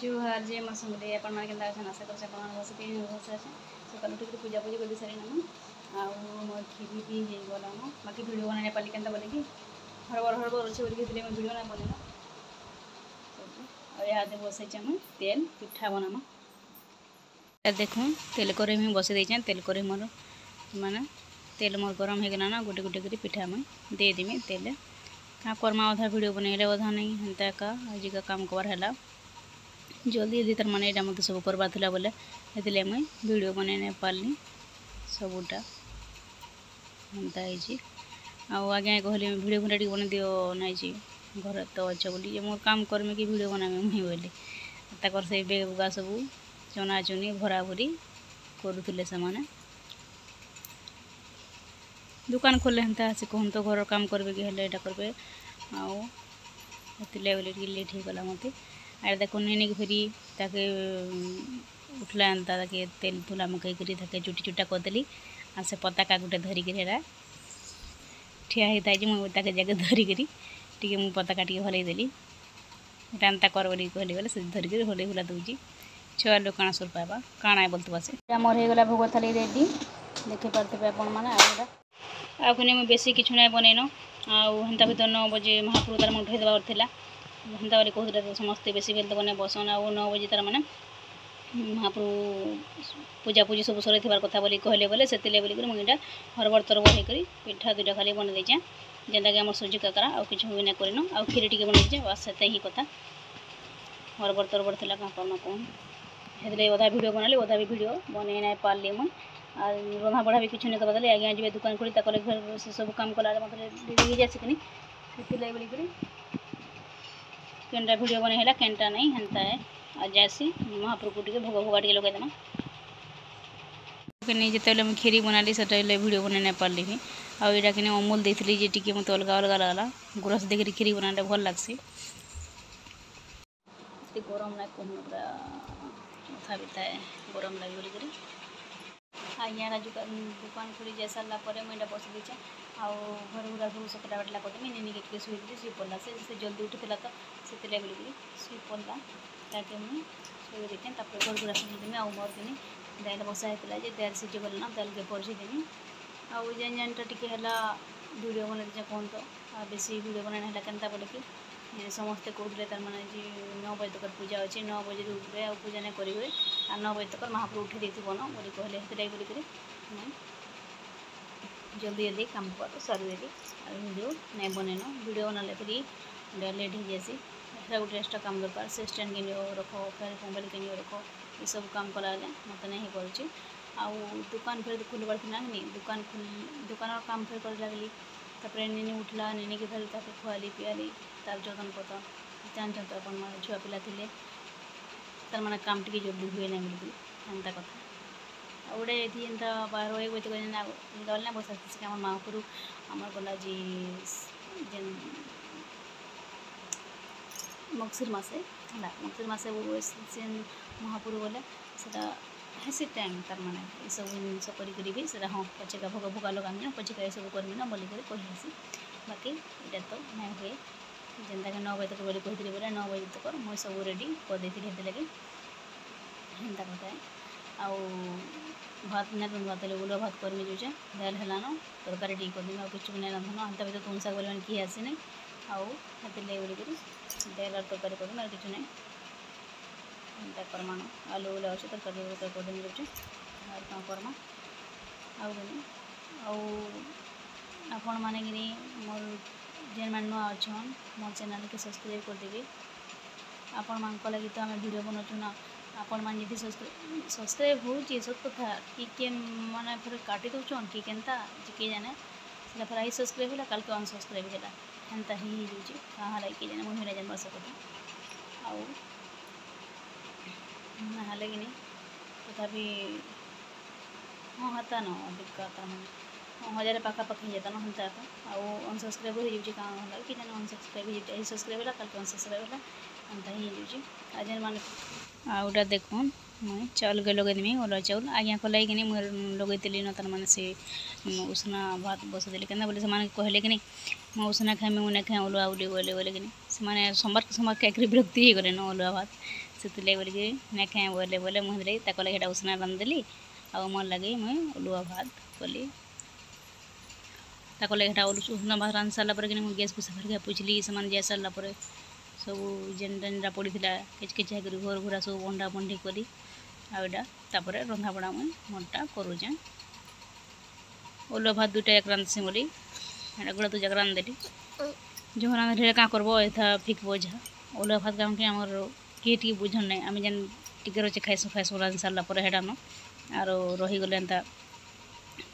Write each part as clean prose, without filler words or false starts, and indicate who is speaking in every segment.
Speaker 1: जुहार जे मोर संगे अपन मैंने केंदा अच्छा आशा कर अपन बस पे बस अच्छे सकाल उठ पूजा पूजा कर सारी नम आउ मोर खीरी भी हो गला न बाकी वीडियो बना पाली केंदा बोले कि हड़बड़ अच्छे बोल मैं वीडियो ना बने और यहाँ बसई आम तेल पिठा बनामा देखो तेल कड़े में बसई देचे तेल कड़े मोर माने तेल मोर गरम हो गला ना गोटे गोटे कर पिठा मुझे देदेमी तेल क्या करमा अधा वीडियो बनइले अधा नहीं हेन्ता का आज का काम कबार है जल्दी जल्दी तार माने ये मत सब करवा था बोले ये मुई वीडियो बन नहीं पार्ली सबूटा हेन्ता आज्ञा कहली वीडियो फुटा टी बन दियो नहीं घर तो अच्छे बोली मोर काम करमी कि वीडियो बनामी मुई बोली ताकर से बेग बुगा सब चना चुनी भरा भरी करुले से माने दुकान खोले हेन्ता से कहन तो घर काम करबे कि हेले एटा करबे आउ बोली लेट हो गला मत आर देखो नहीं फेरी ताके उठला एंता ताके तेल तुला मकई करी ताके चुटी चुटा करदेली आ से पताका गोटे धरिकी ठिया होता है मुझे ताके जगह धरिकी टी मुझे पताका टी हल देली एंता कर बोली कहली बोले से धरिक हल हुला दूची छुआ लोग काଣା सुर पाइबा काଣା बोलते से मोर हो गला भोग थाली रेडी देखी पारे आपण मैंने आगे मुझे बेसी किछु ना बनईन आंता भर 9 बजे महाप्रभु तार उठे देवार था हेन्ता बोली कहते समस्ते बेसी बेल बने बसन आउ 9 बजे तार मैंने महाप्रभु पूजा पूजी सब सर कथा बोली कहले बोले से बोलिक मुझे हरबड़ तरबड़ होकर पिठा दुटा खाली बन देचे जेनटा कि आम सुजी काकरा आउ कि भी ना करन आउ खीरी टी बन देचे बस से ही कथा हरबड़ तरबड़ था क्या करना कौन हेल्ले अधा वीडियो बनाली अधा भी वीडियो बन ना पार्ली मुई आ रंधा बढ़ा भी किसी नहीं करवा आज्ञा जी दुकान खोली तक से सब काम कला मतलब जासिकनी से बोलिक केनटा वीडियो बने केनटा नहीं हेन्ता है आज जैसी महाप्रभु टी भोग भोगा टी लगेदेमा नहीं जिते मुझे खीरी बनाली से वीडियो बन नहीं पार्ली भी आईटा कि अमूल देती जी टी मत अलग अलग लगला गुरस देकर खीरी बनाने भल लग्सी गरम ना कहूँ पूरा मथा बिता है गरम लगे बोलिक आज्ञा दुकान खोली जा सारापर मुझे बस देचे आउ घर गुरा सब सफा बाटला करदेमी निनी के शुई शुई पड़ा से जल्दी उठीला तो से बोलिक शुई पड़ा ताकि मुझे शुई देखें घर गुरा सीदेमी आउ मोर दिन दाल बसा होता है दाल सीझी गला दाल के परसीदेमी आउ जेन जेनटा टी वीडियो बन दीचे कहत बेसी वीडियो बना के बोलिक समस्ते कहते तार मैंने जी 9 बजे तक पूजा अच्छे 9 बजे उठे आ पूजा नहीं करेंगे आ 9 बजे तक महाप्रभु उठे देती न बोली कहले से बोलिक जल्दी जल्दी काम कर सारीदेली वीडियो नहीं बनन वीडियो बनाले फिर लेट हो जासी गोटे एक्सट्रा काम दरकार से स्टैंड के रख फिर मोबाइल के रख ये सब काम कला मत नहीं कर दुकान फिर खोलबार थी नहीं दुकान काम फिर कर लगली तापर निनी उठला निनी के फिर खुआली पियाली तार जतन पता जानते तो अपन छुआ पिला थे तार मैंने काम टी जल्दी हुए ना बोलिक एंता कथा गोटे ये एंता 12-1 बजे गल ना बस आसी आम महापुर आमर गला जी जेन मगसिर मसे है मगसिर मसे से महापुर गले से टाइम तार मैंने ये सब जिन करी हाँ पचेका भोग भोगा लगामी पचेका ये सब करमी ना बोलिक कही बाकी ये तो नहीं हुए जेनता कि 9 बजे तक बोली कहती बोले 9 बजे तक मुझे सब रेडी कर देती लगे हेन्ता कथा आउ भात नहीं रंधवा उलुआ भात करमी जो दाल है तरकारी टी करदेमी आ कि नहीं रांधन हेन्ता भी तुम शाग बोले किए आसी ना आउ हाथी बोलिक दाल और तरकारी करदेमी और कि नहीं एंता करमा आलू उला अच्छे तरकारी करदेमी जो और क्या करमा आपण मैंने कि मोर जेन मैंने नुआ अच्छन मोर चैनल के सब्सक्राइब करदेवी आपण मान लगी तो आम वीडियो बनाचु ना आपण मान जी सब्सक्राइब हो सत कथा कि माने फिर काटी दौन कि केनता किए जाने से फिर आई सब्सक्राइब है कल के अनसब्सक्राइब है हेन्ता ही कहाँ किए जाने मुझे जानवर से कथा आउ लगे नहीं तथापि हाँ हता न अधिक मैंने 1000 पाखापाखि जाता ना हेन्ता आउ अनसब्सक्राइब हो जाए कि जाने अनसब्सक्राइब हो सब्सक्राइब है कल के अनसब्सक्राइब है एंता ही हो जेन मैंने आउटा देखुन मुझे चाउल के लगेदेमी अरुआ चाउल आज्ञा कल कि मुझे लगेली न तार मैंने से उसना भात बसदेली क्या बोले से कहले कि मैं उसना खाएमी मुझे खाए अरुआ उली बोले बोले कि सोमवार के सोमवार खाई विरक्ति हो गले न अरुआ भात से बोलिकी नहीं खाए बोले बोले मुझे ताको लगे उसना रांधिदेली आ मोर लगे मुई उलुआ भात कली ताको लगे उसना भात रांधि सारा पर गैस को सफर के पुछली से जा सारा पर सब जेन जेनटा पड़ी किचकिचा कर घर घुरा सब बंडा बंडी कली आईटा रंधा बड़ा मुई मोरटा करुचे उलुआ भात दुटा एक रांधसी बोली गुड़ा तो जग रांधदेली जो रांधे क्या करब एथा फिकब जहाँ उलुआ भात काम आमर किए टी बुझन ना आम जेन टिके रचे खाइसु खाइसु रांधि सारा पर हेटान आरो रहीगले एंता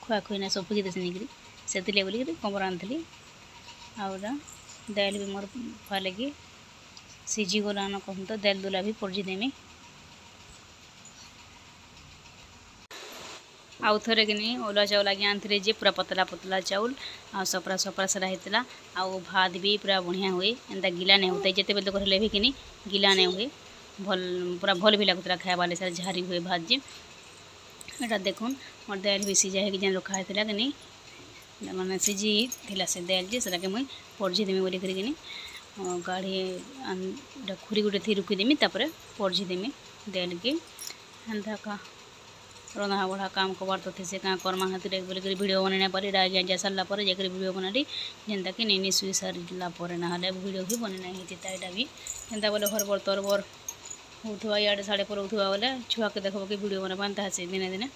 Speaker 1: खुआ खुई ना सब फिकी देसी निकरी से बोलिक कम रांधली आउटा दाल भी मोर खुआ लगी सीझी गलान कहूँ तो दाल दुला भी पड़जी देमी आउ थे कि अरुआ चाउल आगे आनी जे पूरा पतला पतला चाउल आ सपरा सपरा सारा होता आउ भात भी पूरा बढ़िया हुए एंता गिला नहीं होता जिते बेल कहले भी कि गिला नहीं हुए भल पूरा भल भी लगुला खाइबा सारा झारी हुए भात जे एटा देखुन मोर दाल भी सीझा है जेन रखा होता कि मैंने सीझी थी से दाल जे से मुई पड़झी देमी बोली कि गाढ़ी खुरी गुटे थी रुखीदेमी पड़झी दाल के एंता का रंधा बढ़ा काम कबार तो थे से क्या करमा हाथ बोल वीडियो बन नहीं पारी आगे जा सारा पर जाकर वीडियो बनाली जेनता कि नहीं शुई सारा ना वीडियो भी बन नहीं होता यहाँ भी एंता बोले हरबर तरबर होता इे साढ़े पर होता बोले छुआ के देखो कि वीडियो बना पाता से दिने दिने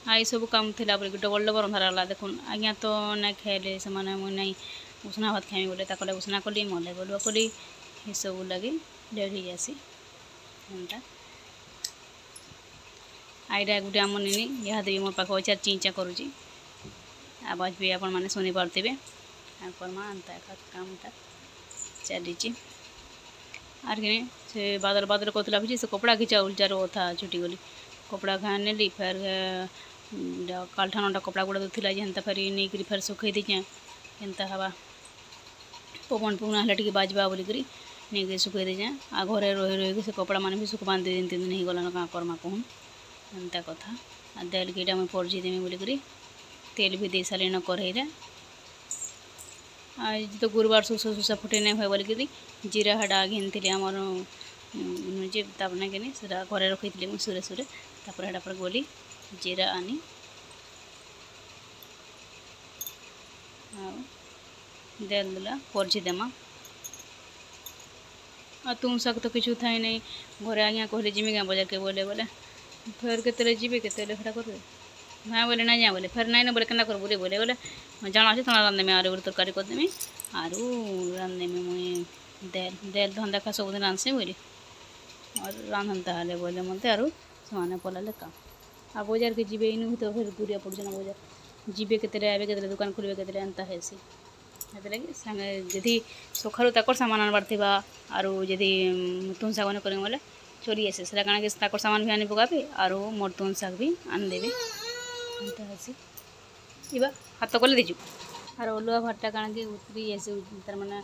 Speaker 1: आई सब काम थी बोले डबल डबल रंधा रहा देखुन आज्ञा तो नहीं खाइले से मुझे नहीं उसना भात खाइमी बोले ताको उसना कली मले गलुआ कली ये सब लगे लेट हो जासी एंता आईटा गोटे आम नी यहाँ भी मो पाख अच्छे चिंचा करुँची आवाज भी आपण मैंने शुनि पारे करमा अंता कामटा चली आर कि से बादल बादल कहला भी से कपड़ा घिचा उलचार था छुटी गली कपड़ा घा नेली फिर कालठानटा कपड़ा गुड़ा तो जेनता फिर नहीं फिर सुखई दीचे एंता हवा पवन पुना है टी बाजवा बोलिक नहीं सुखई दीचे आ घरे रही रही से कपड़ा मान भी सुखबा 2 दिन 3 दिन हो गलान क्या करमा कहूँ एंता कथा आ दाल के मुझे पड़झी देमी बोलिक तेल भी दे सारे कढ़ई आज तो गुरुवार सुसा सुसा फुटे नहीं हुए बोलिक जीरा हाड़ा घिनी आमर जे तापने कि घरे रखी थी मुझे सुरे सुरे पर गली जीरा आनी दाल दुला पड़झी देमा आ तुम सक तो किचु थाई नहीं घरे आज्ञा कहले जिमी क्या बजार के बोले बोले फिर के जी के खड़ा कर हाँ बोले नहीं जा बोले फिर नहीं बोले क्या कर बोले बोले जाना अच्छे थोड़ा रांधे में आलू तरकारी करदेमी आरू रांधेमी मुई दाल दाल तो हम देखा सब दिन रांधसी बोली और रांधनता हेले बोले मत आरू से पलाले काम आ बजार के जीवे इन तो फिर दूरिया पड़े ना बजार जीवे के आवे के दुकान खोलवे के एंता हेसी लगे सांगे जदि सकालू ताकर सामान आनबार थी आरू जदि तुन शाग कर बोले चली आसे से काଣା कि सामान भी आनी पकाबे आरो मोर तुन शाग भी आनदेबे एंता हेसी इबा हाथ कले दीजु आर अल्लुआ भातटा काଣା कि उतरी आसे तार माने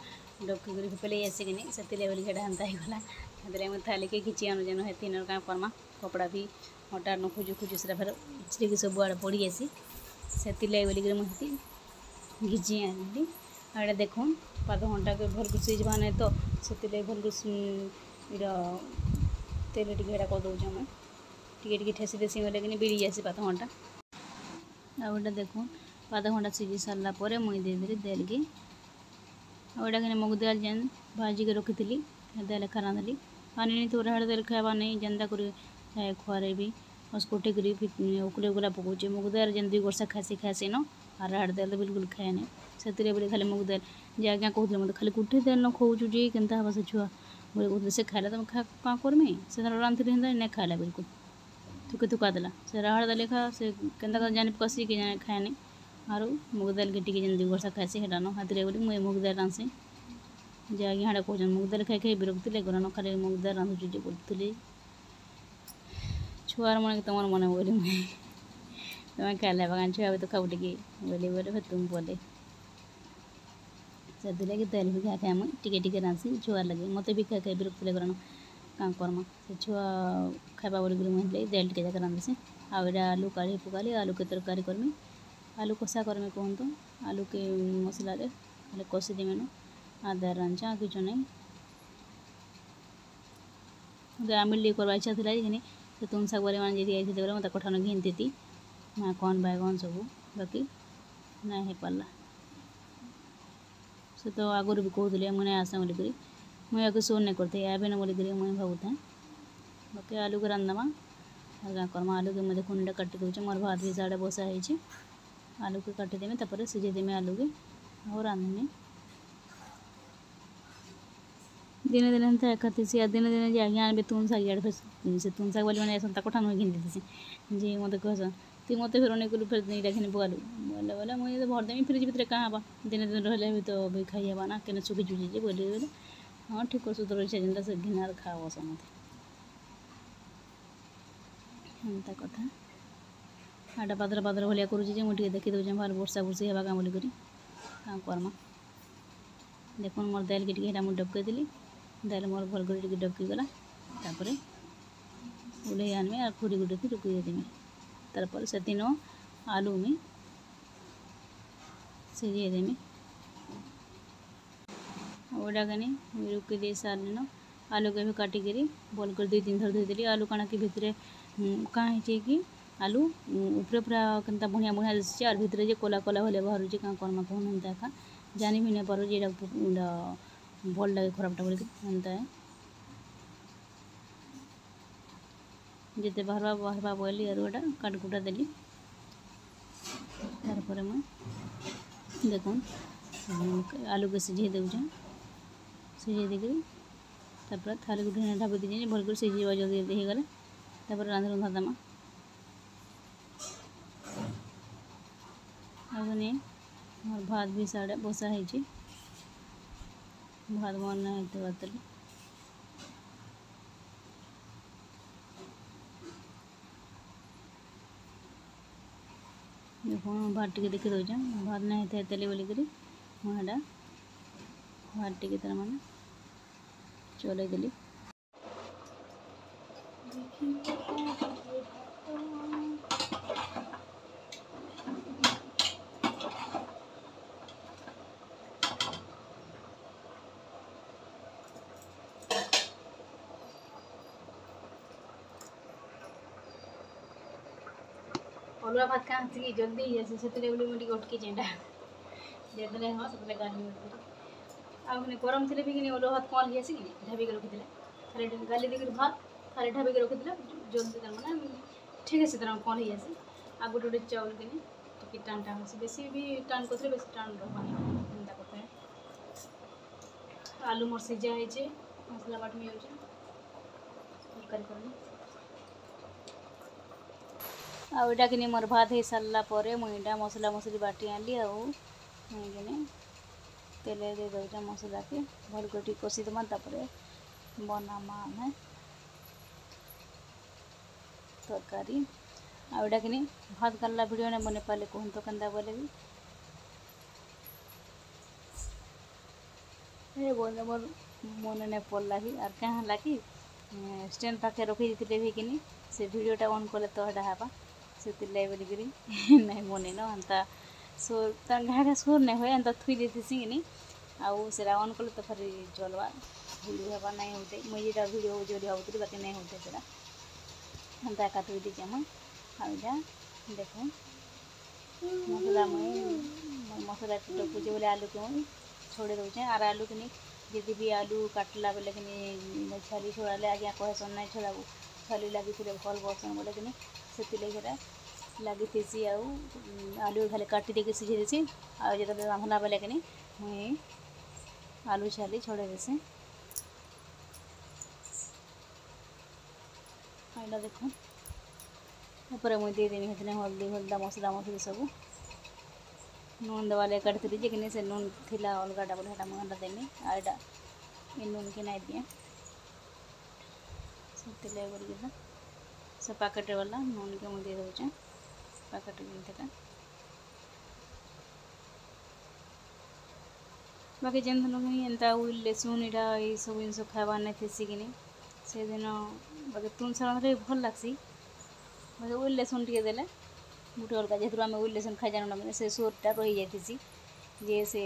Speaker 1: डबकी कर फेले आसे कि नहीं से बोली हेटा एंता होगला हेतरे मैं थाली के खिची आनु जेन हेती नर का करमा कपड़ा भी हटा न खोजु खोजु से फिर इचरी के सब आड़े पड़ी आसी से बोलिक मुझे घिची आनी आड़े देखुन पाद घंटा के भल को सीझवा नहीं तो से भल को तेल टी कर दौचे मैं टी ठेसी देसी गले कि बिड़ी जासी पाद घंटा आउटा देखुन पाद घंटा सीझी सारापर मुई देदेली दाल के आउटा कि मुग दाल जेन भाजी के रखी थी दाल एखा रांधली पानी नहीं तो राड़ दाल खावा नहीं जेनता कर खुआरे भी अस्कुटे कर उकले उकला पकाऊे मुग दाल जेन 2 वर्षा खासी न और राड़ दाल तो बिल्कुल खाए नहीं से बोले खाली मुग दाल जे आज्ञा कहते मतलब खाली गुटे दाल न खोचु जे के हाँ से छुआ बोले कहते से खाला तुम क्या करमी से रांधि नहीं खाला बिल्कुल थुके थुका देला से राड़ दाल खा से के जानी कसी के जाने खाए नहीं और मुग दाल के टी जेन 2 वर्षा खासी हेटा न हाथ बोली मुझे मुग दाल रांधसी जे आज्ञा हाँ कहते मुग दाल खाई खाई विरक्ति लगे न खाली मुग दाल रांधुचु जे बोलती छुआर मन तुम मन बोली मुझे तुम्हें खाला बागान छुआ भी तो खाऊ टी बोली बोले फिर तुम बोले से लगे दाल भी खा खाए मुझे टी रांधसी छुआर लगे मत भी खा खाई विरक्ति लगे क्या करमा से छुआ खावा बोलिक मुझे दाल टी जाकर रांधसी आईटा आलू काढ़ी पकाली आलू के तरकारी करमी आलू कषा करमी कहतु आलू के मसला कषी देमी न आदा रांचा किचु नहीं मत आमिल टे करवा इच्छा था कि से तुम शाग बारे मैंने जी आई मत कठान घिनती ना कौन बैगन सब बाकी ना हो पारा से तो आगुरी भी कहते मुझे आसा बोलिक मुझे शोर नहीं करते आबे ना बोलिक मुझे भावुए बाकी आलू को रांधमा और क्या करमा आलू के मैं देखो इटा काटी दूचे मोर भात भी साढ़े बसा है आलू के काटिदेमी तापर सिझेदेमी आलू के और रांधमी दिने दिने एंता एकातीसी आ दिने दिने जे आज्ञा आनबे तुम शाग इे फिर से तुम शाग बोली मैंने ऐसा कठा मुझे घिन देती जे मत कहस तु मत फिर अनेक फिर इटा घिन पकालु बोले बोले मुझे तो भरदेमी फ्रिज भितर कहाँ बा दिने दिन रही भी तो भी खाई हेबा ना के सुखी जुझे बोले बोले हाँ ठीक कर तोर इच्छा जेनता से घिनार खाओ समते एंता कथा आटा पात्र पात्र भाया करुचे मुझे देखी दूचे भार वर्षा बुर्षी हेबा क्या बोलिक क्या करमा देखो मोर दाल के मुझे डबके देली दाल मोर भल कर डबकी गला तापर उड़े आनमी और खुरी गुटे थी रुकी देमी तार से दिन आलू में सिझे देमी ओडा कनी रुकी दे सारन आलू के भी काटिकी भल कर 2-3 थर धोदेली आलू काना कि भितर कहाँ कि आलू उपरे पूरा केनता बढ़िया बढ़िया दिशे और भितर जे कोला कोला भले बाहर क्या करमा कहूँ एंता एका जानी भी नहीं पारो जे भल लगे खराबटा बोलिक एंता है जिते बाहरवा बाहरवा बोली और एटा काटकुटा देली तारपर मैं देखो आलू के सिझे दूचे सिझे देकर तापर थाली गुटे ढापी दीजिए भल कर सिझा जल्दी हो गले तापर रांधि रुंधा देमा आगे मोर भात भी साढ़े बसा है भात बना होते बातली देखो भात टी देखी दूचे भात ना होते तेली बोलिक मुझे भात टी तर मैंने चले देली अलुआ भात कहाँ थी जल्दी ही जैसे से बोली मुझे अटकी चेंटा जेदे हाँ से गाली आने गरम थे भी कि अलुआ भात कौन ही कि ढाबी रखी खाली गाली देकर भात खाली ढाबी रखी जल्दी तर मैंने ठीक है तरह कौन ही आ गोटे गोटे चाउल कि टी टाण टाण से बेसी भी टाण कर बेसी टाण रही एंता कथा आलू मोर सिझा है मसला बाटमी जाऊे तरकारी करनी आईटा कि मोर भात हो सारापर मुझे मसला मसली बाटी आनी आने तेल दे दौचा मसला के भल कर कषिदेमा बनामा आमे तरकारी आईटा कि भात काला भिडियो ने बने पाले कहूँ तो कंदा बोले भी बोले मोर मन नहीं पड़ला कि और क्या लगी स्टैंड पाखे रखी दी भी कि से भिडियोटा ऑन कले तो हाँ से बोलिक नहीं मने न एंता सोर तर घाघा सोर नहीं हुए एंता थुई देती कि आउ से ऑन कले तो फिर चलवा भिडियो हवा नहीं होते मुझे भिडियो हो जो भावुरी बाकी नहीं होते से एंता एका थुई दीचे मुझे आईटा देख मसला मुझे मसला टपुचे बोले आलू के मुझे छोड़े दूचे और आलू कि जी भी आलू काटला बेले कि छाली छोड़ाले आज्ञा कहसन नहीं छोड़ाबू छाली लगी भल बसन बोले कि से लगी थी आलू खाली काटी देके सिझे देसी आते रांधला बेले कि मुई आलू छाली छोड़े देसी आईटा देखो तापर मुझे देदेमी हेतने हल्दी हल्दा मसला मसली सब नून देवाले काटती कि से नून थिला अलगाटा बोले मुझे देमी आईटा इन नून के नहीं दिए से बोल से पैकेट वाला नून के मुझे दे दूचे पैकेट किनते बाकी जेन दिन एंता उल लेसुन इटा ये सब जिन खाबार नहीं थी कि से दिन बाकी तुम सारे भल लग्सी बाकी उल लेसुन टे देले गोटे अलग जेहतु आम उल लेसुन खाई जाना मैंने से सोरटा रही जाती जे से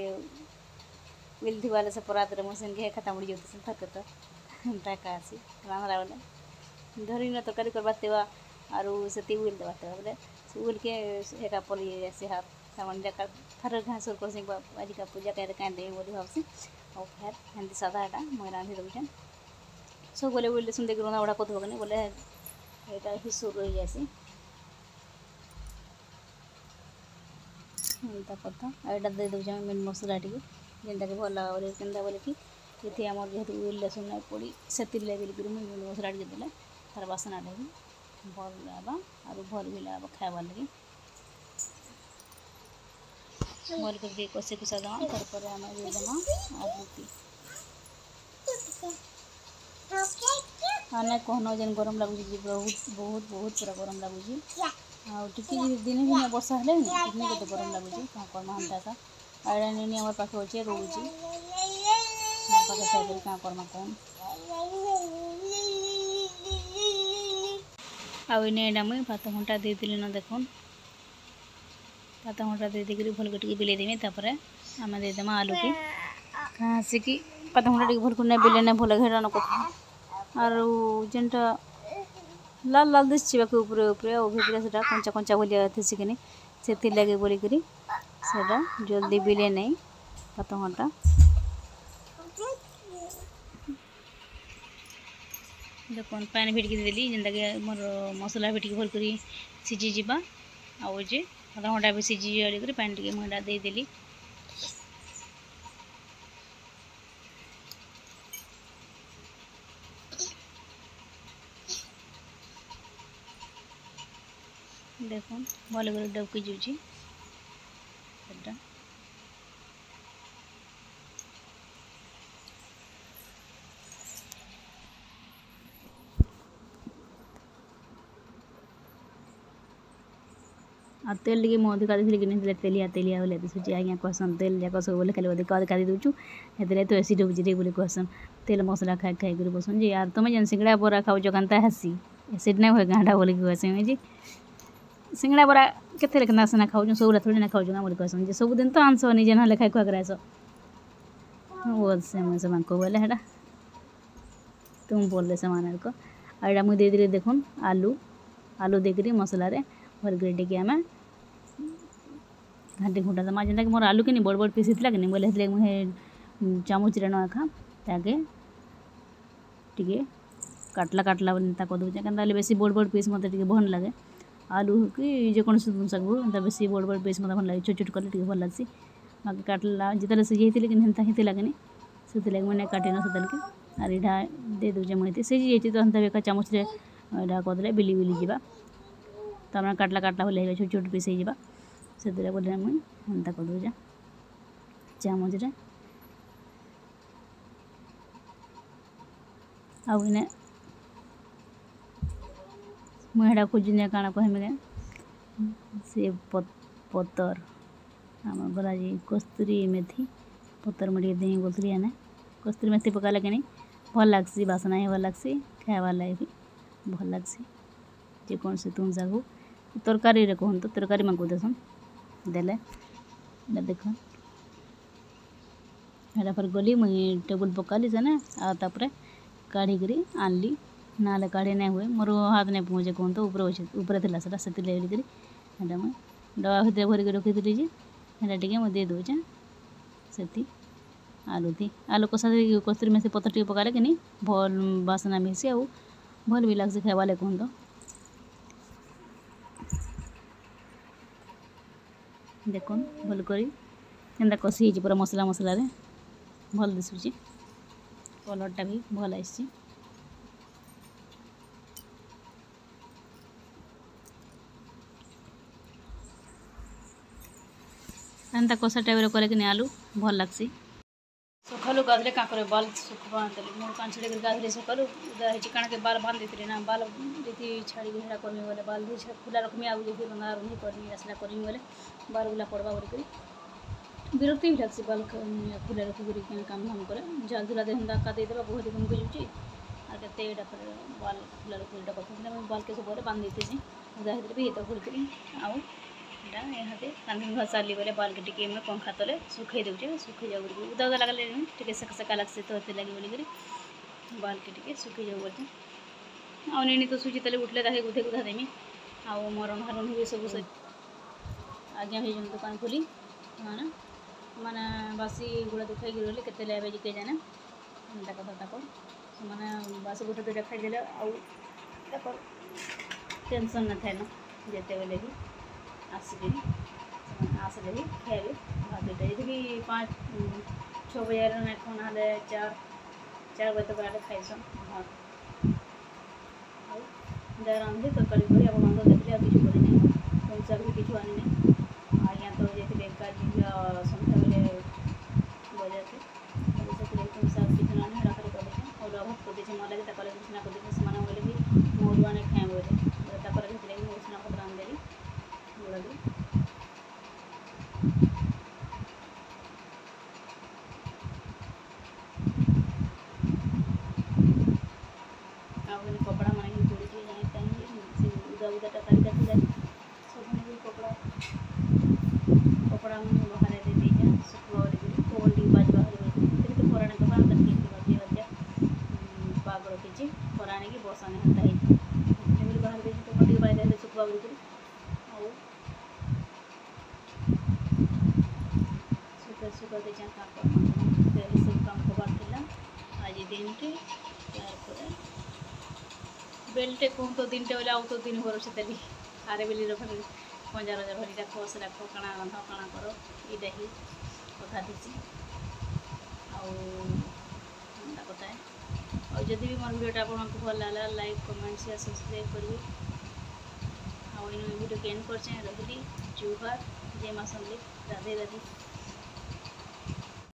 Speaker 1: उल थी से परात मुझे खाता मुड़ी जाती थके तो ଏନ୍ତା ଏକା ଆସି ରାନ୍ଧ୍ଲା ବେଲେ ଧରିକିନା ତରକାରୀ କରବାର୍ ଥିବା ଆରୁ ସେତି ଉଇଲ୍ ଦେବାର୍ ଥିବା ବେଲେ ସେ ଉଇଲ୍କେ ଏକା ପଲେଇ ଯାଏସି ହାତ୍ ସାମାନ୍ ଯାକ ଥରେ ଘାଁସର୍ କର୍ସିଁ ଆଜିକା ପୂଜା କାଏଁ ଦେମି ବୋଲି ଭାବ୍ସିଁ ଆଉ ଫେର୍ ହେନ୍ତି ସାଧାଟା ମୁଇଁ ରାନ୍ଧି ଦଉଚେଁ ସବୁବେଲେ ଉଇଲ୍ ଦେସୁଁ ଦେଇକି ରନ୍ଧା ବଢ଼ା କରୁଥିବ କି ବୋଲେ ଏଇଟା ହିସୁର୍ ରହିଯାଏସି ଏନ୍ତା କଥା ଆଉ ଏଇଟା ଦେଇ ଦଉଛେ ଆମେ ମିଟ୍ ମସଲା ଟିକେ ଯେନ୍ଟାକି ଭଲ୍ ଲାଗ୍ବା ବୋଲି କେନ୍ତା ବୋଲେ କି ଏଥି ଆମର୍ ଯେହେତୁ ଉଇଲ୍ ଲେସୁନ୍ ନାଇଁ ପଡ଼ି ସେଥିର୍ ଲାଗି ବୋଲିକିରି ମୁଇଁ ମିଟ୍ ମସଲା ଟିକେ ଦେଲେ ତାର୍ ବାସ୍ନାଟା ବି ଭଲ୍ ଲାଗ୍ବା ଆରୁ ଭଲ୍ ବି ଲାଗ୍ବା ଖାଏବାର୍ ଲାଗି ଭଲ୍ କରି ଟିକେ କଷି କୁଷା ଦେମା ତାର୍ପରେ ଆମେ ଦେଇଦେମା ଆଲୁତି ଆମେ कहन जेन गरम लगुच बहुत बहुत बहुत पूरा गरम लगुच टी दिने दिने वर्षा हेले इतनी केते गरम लगुच क्या करमा हम का आड़ा नहीं हमारे पाखे अच्छे रोच पाखे थी क्या करमा कौन आईने मुई भात घंटा देदेली न देखुन भात घंटा देदेक भल के बिले देमी तापर आम देदेमा आलू की आसिकी भात घंटा टे भल को नहीं बिले नहीं भल घेरा न कथा आरो जेनटा लाल लाल दिशे बाकी ऊपरे ऊपरे और भितरे सेटा कंचा कंचा बोलिया थिसिकिनी सेथिर लागे बोलिकरी सेटा जल्दी बिले नहीं भात घंटा देखो पानी भिटकी देली जेनता कि मोर मसला भिटकी भल करी सिझी जीवा आउ जे भात घंटा भी सिझी जाकर पानी टिके मुझा देदेली देखो भल कर डबकी जाऊँगी आ तेल टे मैं अधिका देखिए कि नहीं तेलिया तेलिया बोले दिशुची आज्ञा कहसन तेल जाक सब बोले खाली अधिका अधिका दे दूँ हेतु तो एसिड हो जे बोले कहसन तेल मसला खाई खाई कर बसन जे यार तुम जेन सिंगड़ा बरा खाऊ केनता हेसी एसिड नहीं हुए गाँडा बोले कहसन जी सिंगड़ा बरा केते केना सेना खाऊ सब थोड़ी ना खाऊ बोले कहसन जे सब दिन तो आंस निजे ना खाई खुआ करास बोल से मुझे से को बोले हेटा तुम बोल से मान को आईटा मुझे दे देखुन आलू आलू देकरी मसला रे भल कर टे आम घाटी घुटा दमा जेनता कि मोर आलू के बड़ बड़ पीस होता कि बोले हेतु मुझे चामच रे नखा ताके टे काटला काटला कदे क्या बेसी बड़ बड़ पीस मत भल लगे आलू कि जेकोसी शाग बेसी बड़ बड़ पीस मत भल लगे छोट छोट कले भल लगसी बाकी काटला जिते सीझे कि हेन्ता ही लगे से लगे मैंने काटे न से आर यहाँ दे दूचे मुझे सीझी जाइए तो हेन्ता बेका चामच रे यहाँ करदे बिली बिली जावा तो काटला काटला भले छोट छोट पीस हो से बोले मुझे हेन्ता कर दूचे चामच रे आने मुझे खोजुनि काण कहमी से पतर आम गला जी कस्तूरी मेथी पतर मुझे दे बोलती है कस्तूरी मेथी पकाले कि भल लगसी बासना ही भल लगसी खाइबार लगे भी भल लगसी जेकोसी तुम शाग तरकारी कहतु तरकारी मांग देसन देले देख हेरा फिर गली मुई टेबुल पकाली सेने आपर काढ़ी आनली ना काढ़ी नहीं हुए मोर हाथ नहीं पहुँचे कहतु ऊपर थी से बोलिकी मुझे डबा भितर भरिक रखी जे टे मुझे दे दूचे से आलू थी आलू कषा कस्तूरी मेथी पतर टे पकाले कि भल बासना मिसी आ भल भी लगसी खाइबा लगे कहतु देखुन भल करी केन्ता कषि पूरा मसला मसला रे भल दिशुची कलरटा भी भल आसी एंता कषा टाइप करे कि आलू भल लगसी सकालू गाधले क्या करे बाल सुखवा मुँह कान छिड़े गाधले सकालू काण के बाल बांध देते ना बाल देखी छाड़ी हेड़ा करमी बोले बाल खुला रखमी आगे देखी रंगा रंगी करमी आसला करमी बोले बाल गुला पड़वा बोलिक विरक्ति भी लगसी बाल खुला रखी काम धाम करे झाल झुला दे हेन्ता का देदेबा बहुत दिन को जाऊँगी और केते बाल खुला रखी करते बाल के सब बांध देते उदाहरण भी ये खुलकर आउ यहाँ रांधन घर सारी बोले बाल के टी पंखा तले सुखई दूचे सुखई जाऊ उदा उदा लगे टे सेका सेका लगसे तो लगे बोलिक बाल के टिके सुखी जाऊ बोलते आनी तो सुची तेल उठले ताके गुधे गुधा देमी आउ मोर रंधा रंधी भी सब आज्ञा हो दुकान खोली मैंने बासी गुड़ा दुखाई रही के लेबे जिके जाने एंता कथा तक मैंने बासी गोटे दुटा खाईदे आउ टेंशन न थाए ना जिते बेले भी आसिक आसले भी खाइबे भात ये भी 5-6 बजे ना खाना 4 बजे तक आगे खाइसन भात रांधे तरकारी कर बांध देखले किसी करनी पैसा भी किसी आनी आज्ञा तो जाते सन्ध्या बेले बजार से पैसा किसी आनी राखरे कर अरुआ भात कर देखे मोर लगे उसिना कर देखे से बोले कि मोरू आने खाए बोले लगे उसिना भात रांधदेली बोला कपड़ा मन ही पड़ी उदा उदाटा तारी काटी जाए सब कपड़ा कपड़ा मन बाहर दे दीजा सुखवा पवन टी बाज बाहर तो खराने तो बाहर तक बाजा पाग रखी खराने की बसाने हंता है बाहर दे तो टी बाज सुखवा सुखा सुखा दे सब काम कबार थी आज दिन के यार बेल्टे कहूँ तो दिन टे बोले आउ तो दिन भर से तेली आरे बेली भर पंजा रजा भरी राख से राख काଣା रंध काଣା कर ये ही कथा थी आंता कथा है जदि भी मोर वीडियोटा आपको भल लगा लाइक कमेंट शेयर सब्सक्राइब करेंगे आउ वीडियो के एंड कर रही जुहार जय माँ समलेई राधे राधे।